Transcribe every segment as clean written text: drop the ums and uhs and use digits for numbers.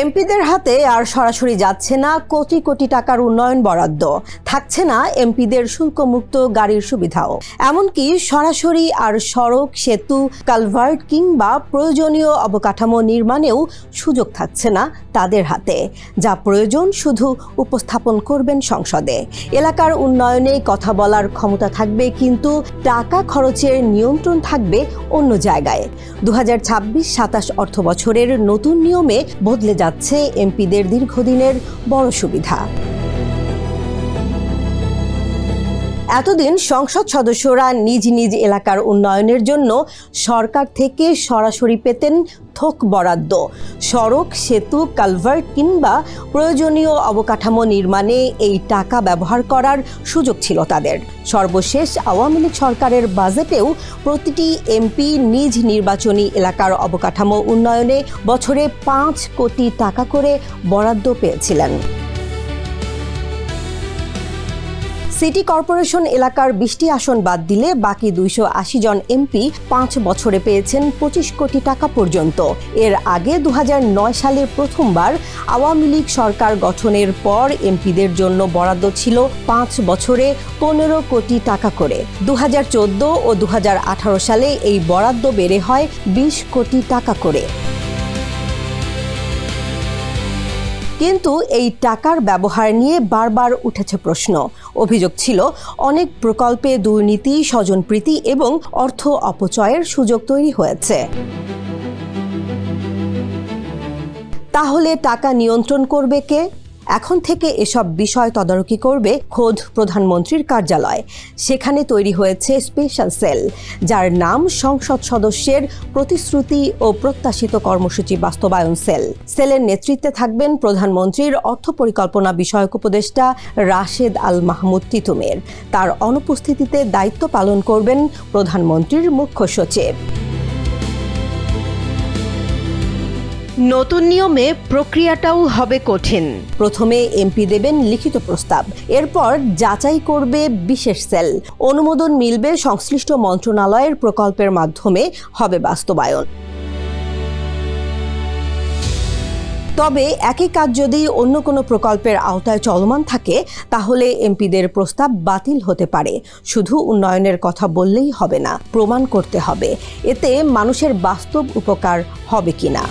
এমপিদের হাতে আর সরাসরি যাচ্ছে না কোটি কোটি টাকার উন্নয়ন বরাদ্দ, থাকছে না এমপিদের শুল্কমুক্ত গাড়ির সুবিধাও। এমনকি সরাসরি আর সড়ক, সেতু, কালভার্ট কিংবা প্রয়োজনীয় অবকাঠামো নির্মাণেও সুযোগ থাকছে না তাদের হাতে। যা প্রয়োজন শুধু উপস্থাপন করবেন সংসদে। এলাকার উন্নয়নে কথা বলার ক্ষমতা থাকবে, কিন্তু টাকা খরচের নিয়ন্ত্রণ থাকবে অন্য জায়গায়। 2026-27 অর্থ বছরের নতুন নিয়মে বদলে যাচ্ছে এমপিদের দীর্ঘদিনের বড় সুবিধা। এতদিন সংসদ সদস্যরা নিজ নিজ এলাকার উন্নয়নের জন্য সরকার থেকে সরাসরি পেতেন থোক বরাদ্দ। সড়ক, সেতু, কালভার্ট কিংবা প্রয়োজনীয় অবকাঠামো নির্মাণে এই টাকা ব্যবহার করার সুযোগ ছিল তাদের। সর্বশেষ আওয়ামী লীগ সরকারের বাজেটেও প্রতিটি এমপি নিজ নির্বাচনী এলাকার অবকাঠামো উন্নয়নে বছরে 5 কোটি টাকা করে বরাদ্দ পেয়েছিলেন। সিটি কর্পোরেশন এলাকার 20টি আসন বাদ দিলে বাকি 280 জন এমপি 5 বছরে পেয়েছেন 25 কোটি টাকা পর্যন্ত। এর আগে 2009 সালে প্রথমবার আওয়ামী লীগ সরকার গঠনের পর এমপিদের জন্য বরাদ্দ ছিল 5 বছরে 15 কোটি টাকা করে। 2014 ও 2018 সালে এই বরাদ্দ বেড়ে হয় 20 কোটি টাকা করে। কিন্তু এই টাকার ব্যবহার নিয়ে বারবার উঠেছে প্রশ্ন। অভিযোগ ছিল অনেক প্রকল্পে দুর্নীতি, স্বজনপ্রীতি এবং অর্থ অপচয়ের সুযোগ তৈরি হয়েছে। তাহলে টাকা নিয়ন্ত্রণ করবে কে? এখন থেকে এসব বিষয় তদারকি করবে খোদ প্রধানমন্ত্রীর কার্যালয়। সেখানে তৈরি হয়েছে স্পেশাল সেল, যার নাম সংসদ সদস্যের প্রতিশ্রুতি ও প্রত্যাশিত কর্মসূচি বাস্তবায়ন সেল। সেলের নেতৃত্বে থাকবেন প্রধানমন্ত্রীর অর্থ পরিকল্পনা বিষয়ক উপদেষ্টা রাশেদ আল মাহমুদ তিতুমির। তার অনুপস্থিতিতে দায়িত্ব পালন করবেন প্রধানমন্ত্রীর মুখ্য সচিব। নতুন নিয়মে প্রক্রিয়াটাও হবে কঠিন। প্রথমে এমপি দেবেন লিখিত প্রস্তাব, এরপর যাচাই করবে বিশেষ সেল। অনুমোদন মিলবে সংশ্লিষ্ট মন্ত্রণালয়ের প্রকল্পের মাধ্যমে হবে বাস্তবায়ন। তবে একই কাজ যদি অন্য কোনো প্রকল্পের আওতায় চলমান থাকে, তাহলে এমপিদের প্রস্তাব বাতিল হতে পারে। শুধু উন্নয়নের কথা বললেই হবে না, প্রমাণ করতে হবে এতে মানুষের বাস্তব উপকার হবে কিনা।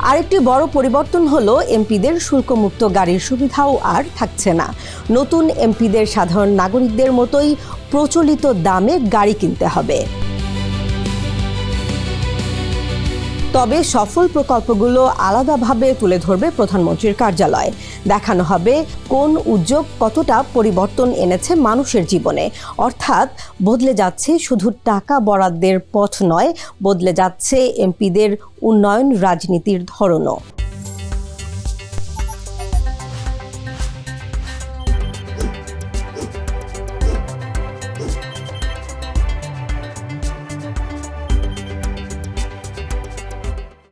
আরেকটি বড় পরিবর্তন হলো এমপিদের শুল্কমুক্ত গাড়ির সুবিধাও আর থাকছে না। নতুন এমপিদের সাধারণ নাগরিকদের মতোই প্রচলিত দামে গাড়ি কিনতে হবে। তবে সফল প্রকল্পগুলো আলাদাভাবে তুলে ধরবে প্রধানমন্ত্রীর কার্যালয়। দেখানো হবে কোন উদ্যোগ কতটা পরিবর্তন এনেছে মানুষের জীবনে। অর্থাৎ বদলে যাচ্ছে শুধু টাকা বরাদ্দের পথ নয়, বদলে যাচ্ছে এমপিদের উন্নয়ন রাজনীতির ধরনও।